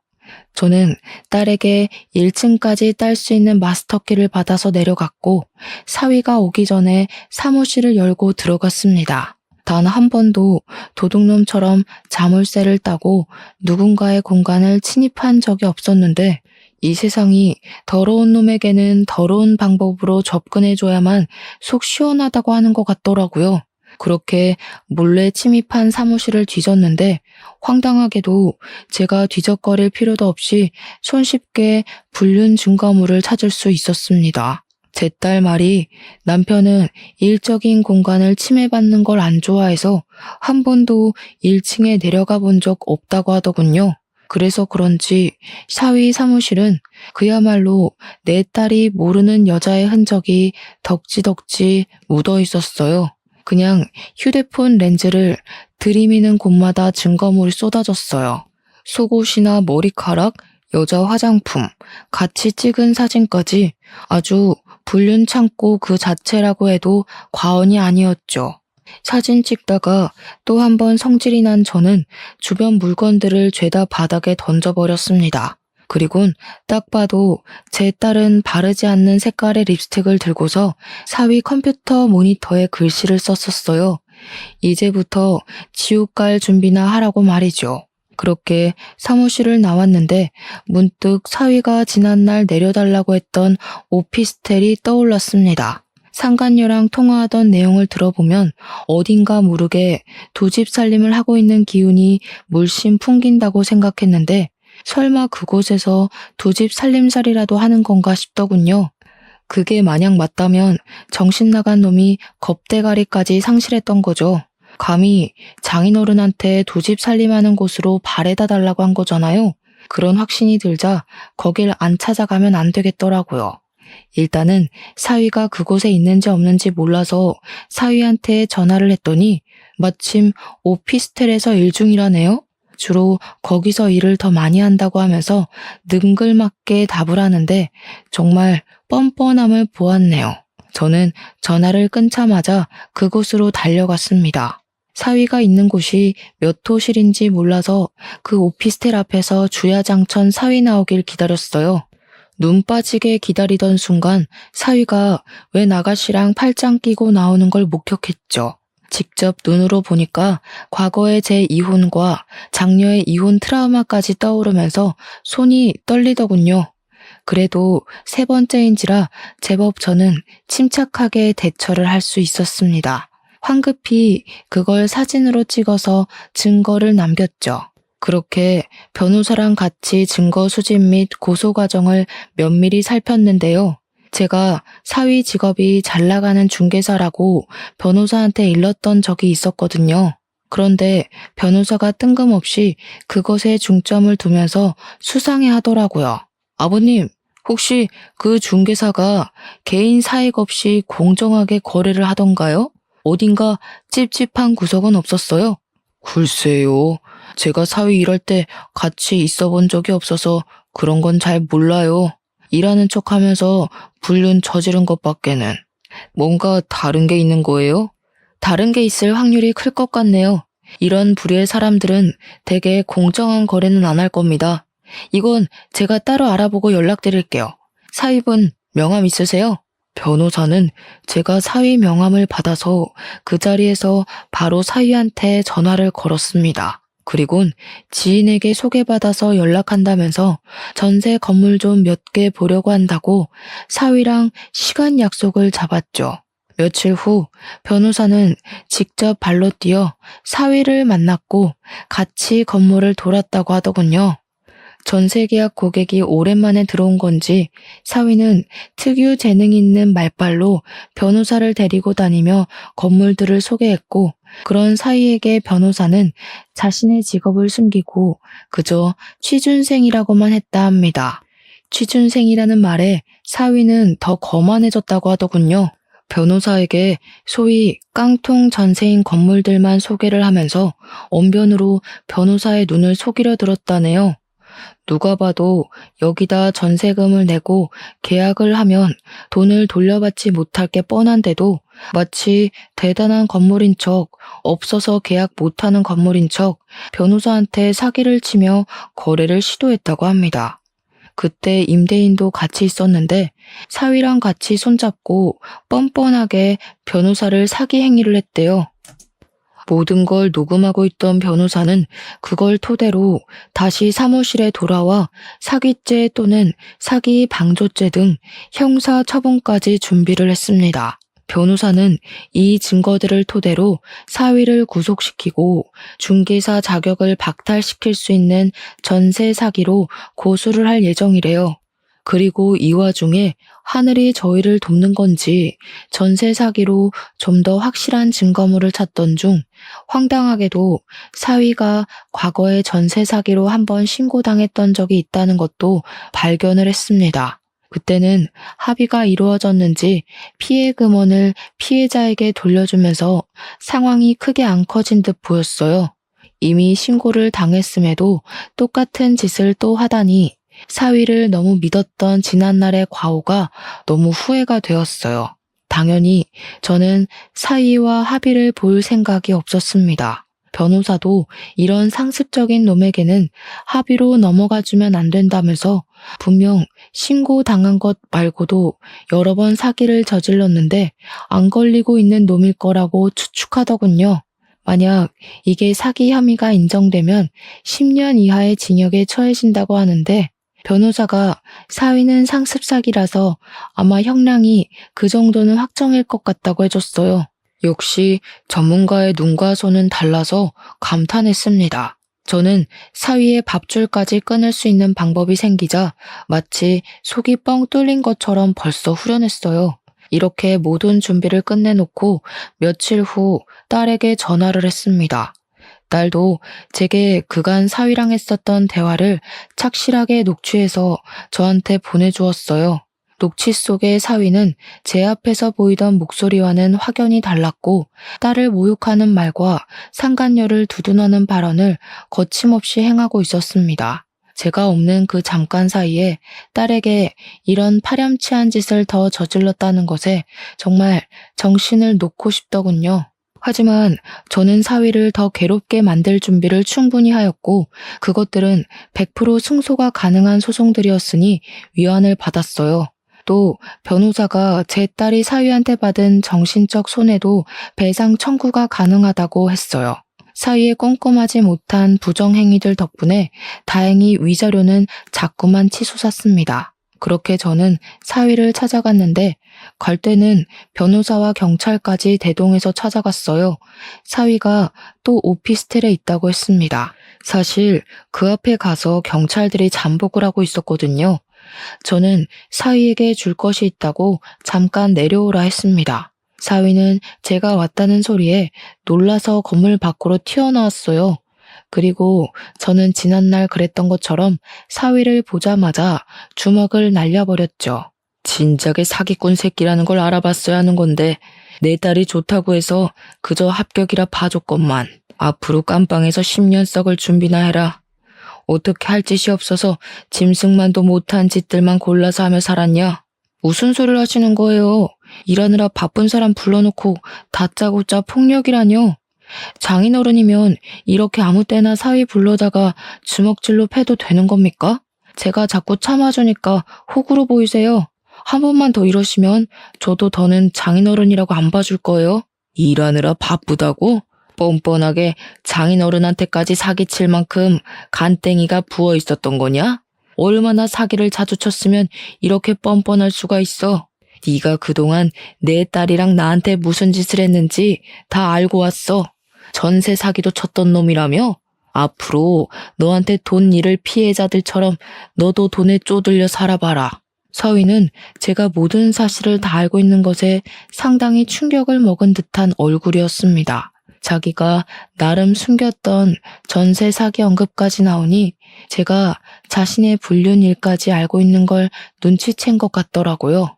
저는 딸에게 1층까지 딸 수 있는 마스터키를 받아서 내려갔고 사위가 오기 전에 사무실을 열고 들어갔습니다. 단 한 번도 도둑놈처럼 자물쇠를 따고 누군가의 공간을 침입한 적이 없었는데 이 세상이 더러운 놈에게는 더러운 방법으로 접근해줘야만 속 시원하다고 하는 것 같더라고요. 그렇게 몰래 침입한 사무실을 뒤졌는데 황당하게도 제가 뒤적거릴 필요도 없이 손쉽게 불륜 증거물을 찾을 수 있었습니다. 제 딸 말이 남편은 일적인 공간을 침해받는 걸 안 좋아해서 한 번도 1층에 내려가 본 적 없다고 하더군요. 그래서 그런지 사위 사무실은 그야말로 내 딸이 모르는 여자의 흔적이 덕지덕지 묻어 있었어요. 그냥 휴대폰 렌즈를 들이미는 곳마다 증거물이 쏟아졌어요. 속옷이나 머리카락, 여자 화장품, 같이 찍은 사진까지 아주 불륜 창고 그 자체라고 해도 과언이 아니었죠. 사진 찍다가 또 한 번 성질이 난 저는 주변 물건들을 죄다 바닥에 던져버렸습니다. 그리곤 딱 봐도 제 딸은 바르지 않는 색깔의 립스틱을 들고서 사위 컴퓨터 모니터에 글씨를 썼었어요. 이제부터 지옥 갈 준비나 하라고 말이죠. 그렇게 사무실을 나왔는데 문득 사위가 지난날 내려달라고 했던 오피스텔이 떠올랐습니다. 상간녀랑 통화하던 내용을 들어보면 어딘가 모르게 두 집 살림을 하고 있는 기운이 물씬 풍긴다고 생각했는데 설마 그곳에서 두 집 살림살이라도 하는 건가 싶더군요. 그게 만약 맞다면 정신 나간 놈이 겁대가리까지 상실했던 거죠. 감히 장인어른한테 두 집 살림하는 곳으로 바래다 달라고 한 거잖아요. 그런 확신이 들자 거길 안 찾아가면 안 되겠더라고요. 일단은 사위가 그곳에 있는지 없는지 몰라서 사위한테 전화를 했더니 마침 오피스텔에서 일 중이라네요. 주로 거기서 일을 더 많이 한다고 하면서 능글맞게 답을 하는데 정말 뻔뻔함을 보았네요. 저는 전화를 끊자마자 그곳으로 달려갔습니다. 사위가 있는 곳이 몇 호실인지 몰라서 그 오피스텔 앞에서 주야장천 사위 나오길 기다렸어요. 눈 빠지게 기다리던 순간 사위가 웬 아가씨랑 팔짱 끼고 나오는 걸 목격했죠. 직접 눈으로 보니까 과거의 제 이혼과 장녀의 이혼 트라우마까지 떠오르면서 손이 떨리더군요. 그래도 세 번째인지라 제법 저는 침착하게 대처를 할 수 있었습니다. 황급히 그걸 사진으로 찍어서 증거를 남겼죠. 그렇게 변호사랑 같이 증거 수집 및 고소 과정을 면밀히 살폈는데요. 제가 사위 직업이 잘 나가는 중개사라고 변호사한테 일렀던 적이 있었거든요. 그런데 변호사가 뜬금없이 그것에 중점을 두면서 수상해 하더라고요. 아버님, 혹시 그 중개사가 개인 사익 없이 공정하게 거래를 하던가요? 어딘가 찝찝한 구석은 없었어요? 글쎄요. 제가 사위 일할 때 같이 있어 본 적이 없어서 그런 건 잘 몰라요. 일하는 척 하면서 불륜 저지른 것밖에는. 뭔가 다른 게 있는 거예요? 다른 게 있을 확률이 클 것 같네요. 이런 부류의 사람들은 대개 공정한 거래는 안 할 겁니다. 이건 제가 따로 알아보고 연락드릴게요. 사위분 명함 있으세요? 변호사는 제가 사위 명함을 받아서 그 자리에서 바로 사위한테 전화를 걸었습니다. 그리곤 지인에게 소개받아서 연락한다면서 전세 건물 좀 몇 개 보려고 한다고 사위랑 시간 약속을 잡았죠. 며칠 후 변호사는 직접 발로 뛰어 사위를 만났고 같이 건물을 돌았다고 하더군요. 전세계약 고객이 오랜만에 들어온 건지 사위는 특유 재능 있는 말발로 변호사를 데리고 다니며 건물들을 소개했고 그런 사위에게 변호사는 자신의 직업을 숨기고 그저 취준생이라고만 했다 합니다. 취준생이라는 말에 사위는 더 거만해졌다고 하더군요. 변호사에게 소위 깡통 전세인 건물들만 소개를 하면서 언변으로 변호사의 눈을 속이려 들었다네요. 누가 봐도 여기다 전세금을 내고 계약을 하면 돈을 돌려받지 못할 게 뻔한데도 마치 대단한 건물인 척, 없어서 계약 못하는 건물인 척 변호사한테 사기를 치며 거래를 시도했다고 합니다. 그때 임대인도 같이 있었는데 사위랑 같이 손잡고 뻔뻔하게 변호사를 사기 행위를 했대요. 모든 걸 녹음하고 있던 변호사는 그걸 토대로 다시 사무실에 돌아와 사기죄 또는 사기 방조죄 등 형사 처분까지 준비를 했습니다. 변호사는 이 증거들을 토대로 사위를 구속시키고 중개사 자격을 박탈시킬 수 있는 전세 사기로 고소를 할 예정이래요. 그리고 이 와중에 하늘이 저희를 돕는 건지 전세 사기로 좀 더 확실한 증거물을 찾던 중 황당하게도 사위가 과거에 전세 사기로 한번 신고당했던 적이 있다는 것도 발견을 했습니다. 그때는 합의가 이루어졌는지 피해 금원을 피해자에게 돌려주면서 상황이 크게 안 커진 듯 보였어요. 이미 신고를 당했음에도 똑같은 짓을 또 하다니 사위를 너무 믿었던 지난날의 과오가 너무 후회가 되었어요. 당연히 저는 사위와 합의를 볼 생각이 없었습니다. 변호사도 이런 상습적인 놈에게는 합의로 넘어가주면 안 된다면서 분명 신고당한 것 말고도 여러 번 사기를 저질렀는데 안 걸리고 있는 놈일 거라고 추측하더군요. 만약 이게 사기 혐의가 인정되면 10년 이하의 징역에 처해진다고 하는데 변호사가 사위는 상습 사기라서 아마 형량이 그 정도는 확정일 것 같다고 해줬어요. 역시 전문가의 눈과 손은 달라서 감탄했습니다. 저는 사위의 밥줄까지 끊을 수 있는 방법이 생기자 마치 속이 뻥 뚫린 것처럼 벌써 후련했어요. 이렇게 모든 준비를 끝내놓고 며칠 후 딸에게 전화를 했습니다. 딸도 제게 그간 사위랑 했었던 대화를 착실하게 녹취해서 저한테 보내주었어요. 녹취 속의 사위는 제 앞에서 보이던 목소리와는 확연히 달랐고 딸을 모욕하는 말과 상간녀를 두둔하는 발언을 거침없이 행하고 있었습니다. 제가 없는 그 잠깐 사이에 딸에게 이런 파렴치한 짓을 더 저질렀다는 것에 정말 정신을 놓고 싶더군요. 하지만 저는 사위를 더 괴롭게 만들 준비를 충분히 하였고 그것들은 100% 승소가 가능한 소송들이었으니 위안을 받았어요. 또 변호사가 제 딸이 사위한테 받은 정신적 손해도 배상 청구가 가능하다고 했어요. 사위의 꼼꼼하지 못한 부정행위들 덕분에 다행히 위자료는 자꾸만 치솟았습니다. 그렇게 저는 사위를 찾아갔는데 갈 때는 변호사와 경찰까지 대동해서 찾아갔어요. 사위가 또 오피스텔에 있다고 했습니다. 사실 그 앞에 가서 경찰들이 잠복을 하고 있었거든요. 저는 사위에게 줄 것이 있다고 잠깐 내려오라 했습니다. 사위는 제가 왔다는 소리에 놀라서 건물 밖으로 튀어나왔어요. 그리고 저는 지난날 그랬던 것처럼 사위를 보자마자 주먹을 날려버렸죠. 진작에 사기꾼 새끼라는 걸 알아봤어야 하는 건데 내 딸이 좋다고 해서 그저 합격이라 봐줬건만. 앞으로 깜빵에서 10년 썩을 준비나 해라. 어떻게 할 짓이 없어서 짐승만도 못한 짓들만 골라서 하며 살았냐? 무슨 소리를 하시는 거예요? 일하느라 바쁜 사람 불러놓고 다짜고짜 폭력이라뇨? 장인어른이면 이렇게 아무 때나 사위 불러다가 주먹질로 패도 되는 겁니까? 제가 자꾸 참아주니까 호구로 보이세요. 한 번만 더 이러시면 저도 더는 장인어른이라고 안 봐줄 거예요. 일하느라 바쁘다고? 뻔뻔하게 장인어른한테까지 사기칠 만큼 간땡이가 부어 있었던 거냐? 얼마나 사기를 자주 쳤으면 이렇게 뻔뻔할 수가 있어. 네가 그동안 내 딸이랑 나한테 무슨 짓을 했는지 다 알고 왔어. 전세 사기도 쳤던 놈이라며? 앞으로 너한테 돈 잃을 피해자들처럼 너도 돈에 쪼들려 살아봐라. 사위는 제가 모든 사실을 다 알고 있는 것에 상당히 충격을 먹은 듯한 얼굴이었습니다. 자기가 나름 숨겼던 전세 사기 언급까지 나오니 제가 자신의 불륜 일까지 알고 있는 걸 눈치챈 것 같더라고요.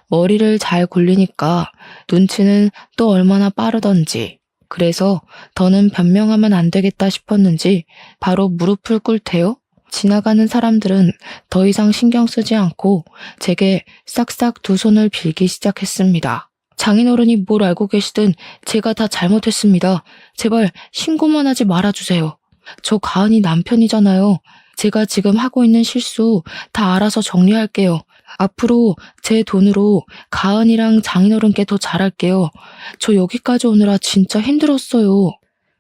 머리를 잘 굴리니까 눈치는 또 얼마나 빠르던지. 그래서 더는 변명하면 안 되겠다 싶었는지 바로 무릎을 꿇대요. 지나가는 사람들은 더 이상 신경 쓰지 않고 제게 싹싹 두 손을 빌기 시작했습니다. 장인어른이 뭘 알고 계시든 제가 다 잘못했습니다. 제발 신고만 하지 말아주세요. 저 가은이 남편이잖아요. 제가 지금 하고 있는 실수 다 알아서 정리할게요. 앞으로 제 돈으로 가은이랑 장인어른께 더 잘할게요. 저 여기까지 오느라 진짜 힘들었어요.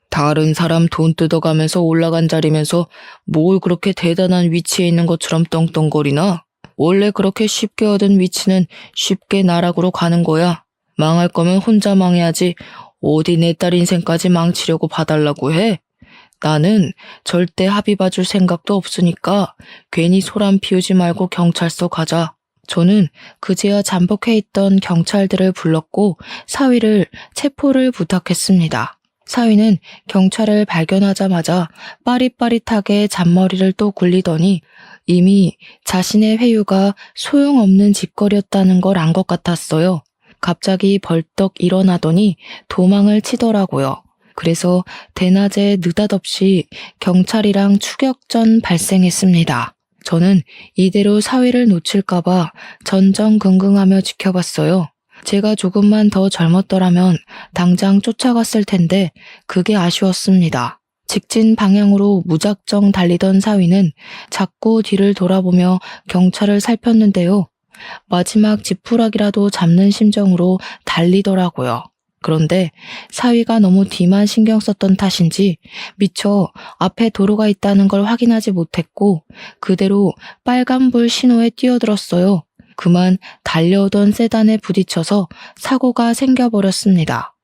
다른 사람 돈 뜯어가면서 올라간 자리면서 뭘 그렇게 대단한 위치에 있는 것처럼 떵떵거리나? 원래 그렇게 쉽게 얻은 위치는 쉽게 나락으로 가는 거야. 망할 거면 혼자 망해야지 어디 내 딸 인생까지 망치려고 봐달라고 해? 나는 절대 합의 봐줄 생각도 없으니까 괜히 소란 피우지 말고 경찰서 가자. 저는 그제야 잠복해 있던 경찰들을 불렀고 사위를 체포를 부탁했습니다. 사위는 경찰을 발견하자마자 빠릿빠릿하게 잔머리를 또 굴리더니 이미 자신의 회유가 소용없는 짓거리였다는 걸 안 것 같았어요. 갑자기 벌떡 일어나더니 도망을 치더라고요. 그래서 대낮에 느닷없이 경찰이랑 추격전 발생했습니다. 저는 이대로 사위를 놓칠까봐 전전긍긍하며 지켜봤어요. 제가 조금만 더 젊었더라면 당장 쫓아갔을 텐데 그게 아쉬웠습니다. 직진 방향으로 무작정 달리던 사위는 자꾸 뒤를 돌아보며 경찰을 살폈는데요. 마지막 지푸라기라도 잡는 심정으로 달리더라고요. 그런데 사위가 너무 뒤만 신경 썼던 탓인지 미처 앞에 도로가 있다는 걸 확인하지 못했고 그대로 빨간불 신호에 뛰어들었어요. 그만 달려오던 세단에 부딪혀서 사고가 생겨버렸습니다.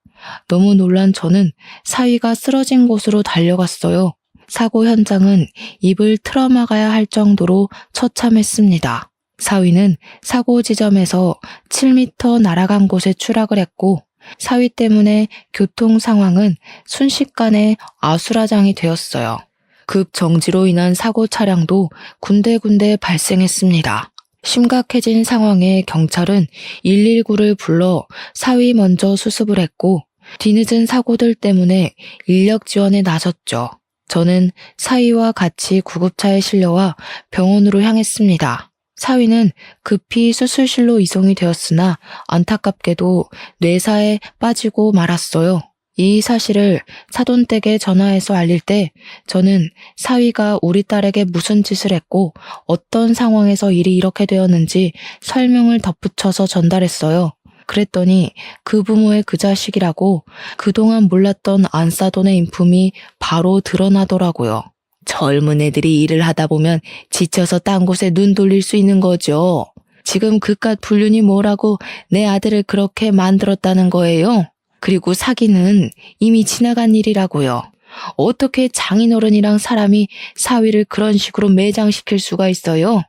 너무 놀란 저는 사위가 쓰러진 곳으로 달려갔어요. 사고 현장은 입을 틀어막아야 할 정도로 처참했습니다. 사위는 사고 지점에서 7m 날아간 곳에 추락을 했고 사위 때문에 교통 상황은 순식간에 아수라장이 되었어요. 급 정지로 인한 사고 차량도 군데군데 발생했습니다. 심각해진 상황에 경찰은 119를 불러 사위 먼저 수습을 했고 뒤늦은 사고들 때문에 인력 지원에 나섰죠. 저는 사위와 같이 구급차에 실려와 병원으로 향했습니다. 사위는 급히 수술실로 이송이 되었으나 안타깝게도 뇌사에 빠지고 말았어요. 이 사실을 사돈댁에 전화해서 알릴 때 저는 사위가 우리 딸에게 무슨 짓을 했고 어떤 상황에서 일이 이렇게 되었는지 설명을 덧붙여서 전달했어요. 그랬더니 그 부모의 그 자식이라고 그동안 몰랐던 안사돈의 인품이 바로 드러나더라고요. 젊은 애들이 일을 하다 보면 지쳐서 딴 곳에 눈 돌릴 수 있는 거죠. 지금 그깟 불륜이 뭐라고 내 아들을 그렇게 만들었다는 거예요. 그리고 사기는 이미 지나간 일이라고요. 어떻게 장인어른이랑 사람이 사위를 그런 식으로 매장시킬 수가 있어요?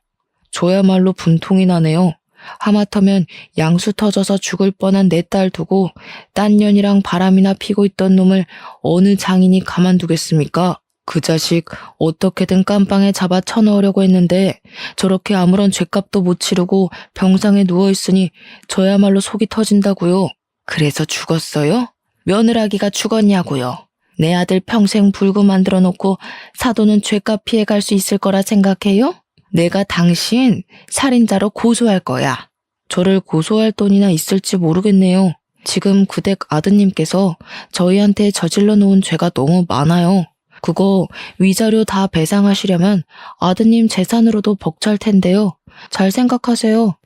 저야말로 분통이 나네요. 하마터면 양수 터져서 죽을 뻔한 내 딸 두고 딴 년이랑 바람이나 피고 있던 놈을 어느 장인이 가만두겠습니까? 그 자식 어떻게든 깜빵에 잡아 쳐넣으려고 했는데 저렇게 아무런 죗값도 못 치르고 병상에 누워있으니 저야말로 속이 터진다고요. 그래서 죽었어요? 며느라기가 죽었냐고요. 내 아들 평생 불구 만들어 놓고 사돈은 죗값 피해갈 수 있을 거라 생각해요? 내가 당신 살인자로 고소할 거야. 저를 고소할 돈이나 있을지 모르겠네요. 지금 그댁 아드님께서 저희한테 저질러 놓은 죄가 너무 많아요. 그거 위자료 다 배상하시려면 아드님 재산으로도 벅찰 텐데요. 잘 생각하세요.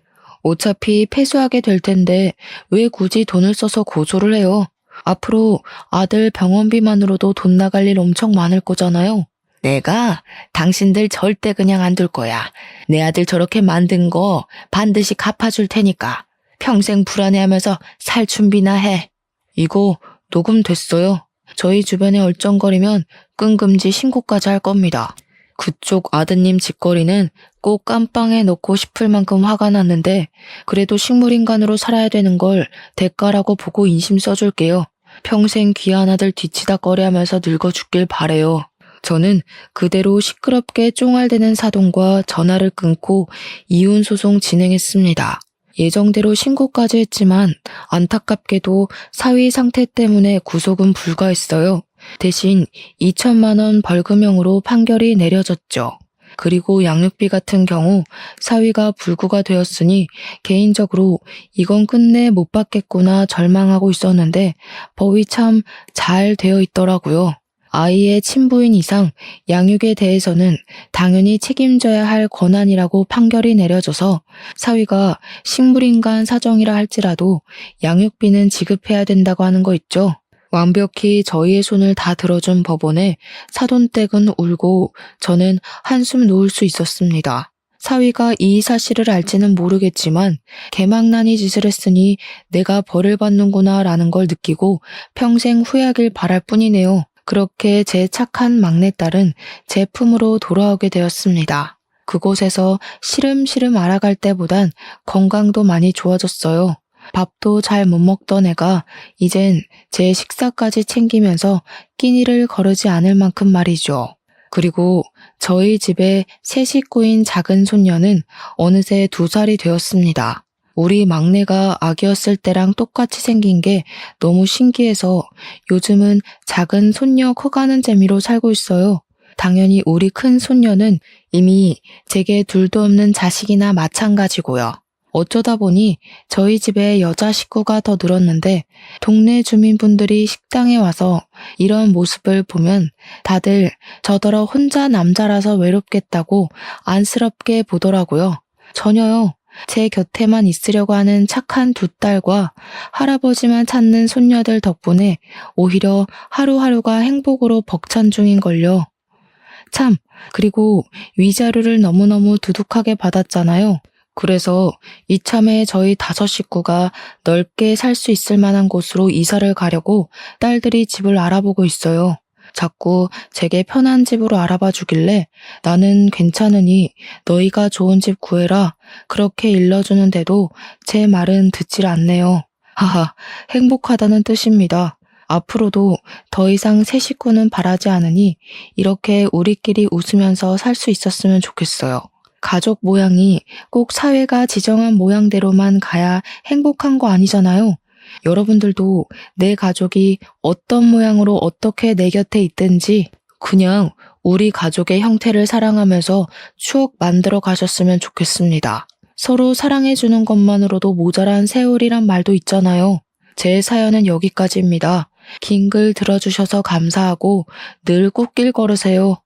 어차피 패소하게 될 텐데 왜 굳이 돈을 써서 고소를 해요? 앞으로 아들 병원비만으로도 돈 나갈 일 엄청 많을 거잖아요. 내가 당신들 절대 그냥 안 둘 거야. 내 아들 저렇게 만든 거 반드시 갚아줄 테니까. 평생 불안해하면서 살 준비나 해. 이거 녹음됐어요. 저희 주변에 얼쩡거리면 끈금지 신고까지 할 겁니다. 그쪽 아드님 짓거리는 꼭 깜빵에 넣고 싶을 만큼 화가 났는데 그래도 식물인간으로 살아야 되는 걸 대가라고 보고 인심 써줄게요. 평생 귀한 아들 뒤치다꺼리하면서 늙어 죽길 바래요. 저는 그대로 시끄럽게 쫑알대는 사돈과 전화를 끊고 이혼 소송 진행했습니다. 예정대로 신고까지 했지만 안타깝게도 사위 상태 때문에 구속은 불가했어요. 대신 2천만 원 벌금형으로 판결이 내려졌죠. 그리고 양육비 같은 경우 사위가 불구가 되었으니 개인적으로 이건 끝내 못 받겠구나 절망하고 있었는데 법이 참 잘 되어 있더라고요. 아이의 친부인 이상 양육에 대해서는 당연히 책임져야 할 권한이라고 판결이 내려져서 사위가 식물인간 사정이라 할지라도 양육비는 지급해야 된다고 하는 거 있죠. 완벽히 저희의 손을 다 들어준 법원에 사돈댁은 울고 저는 한숨 놓을 수 있었습니다. 사위가 이 사실을 알지는 모르겠지만 개망나니 짓을 했으니 내가 벌을 받는구나 라는 걸 느끼고 평생 후회하길 바랄 뿐이네요. 그렇게 제 착한 막내딸은 제 품으로 돌아오게 되었습니다. 그곳에서 시름시름 알아갈 때보단 건강도 많이 좋아졌어요. 밥도 잘 못 먹던 애가 이젠 제 식사까지 챙기면서 끼니를 거르지 않을 만큼 말이죠. 그리고 저희 집의 세 식구인 작은 손녀는 어느새 2살이 되었습니다. 우리 막내가 아기였을 때랑 똑같이 생긴 게 너무 신기해서 요즘은 작은 손녀 커가는 재미로 살고 있어요. 당연히 우리 큰 손녀는 이미 제게 둘도 없는 자식이나 마찬가지고요. 어쩌다 보니 저희 집에 여자 식구가 더 늘었는데 동네 주민분들이 식당에 와서 이런 모습을 보면 다들 저더러 혼자 남자라서 외롭겠다고 안쓰럽게 보더라고요. 전혀요. 제 곁에만 있으려고 하는 착한 두 딸과 할아버지만 찾는 손녀들 덕분에 오히려 하루하루가 행복으로 벅찬 중인걸요. 참, 그리고 위자료를 너무너무 두둑하게 받았잖아요. 그래서 이참에 저희 5식구가 넓게 살 수 있을 만한 곳으로 이사를 가려고 딸들이 집을 알아보고 있어요. 자꾸 제게 편한 집으로 알아봐 주길래 나는 괜찮으니 너희가 좋은 집 구해라 그렇게 일러주는데도 제 말은 듣질 않네요. 하하, 행복하다는 뜻입니다. 앞으로도 더 이상 새 식구는 바라지 않으니 이렇게 우리끼리 웃으면서 살 수 있었으면 좋겠어요. 가족 모양이 꼭 사회가 지정한 모양대로만 가야 행복한 거 아니잖아요. 여러분들도 내 가족이 어떤 모양으로 어떻게 내 곁에 있든지 그냥 우리 가족의 형태를 사랑하면서 추억 만들어 가셨으면 좋겠습니다. 서로 사랑해주는 것만으로도 모자란 세월이란 말도 있잖아요. 제 사연은 여기까지입니다. 긴 글 들어주셔서 감사하고 늘 꽃길 걸으세요.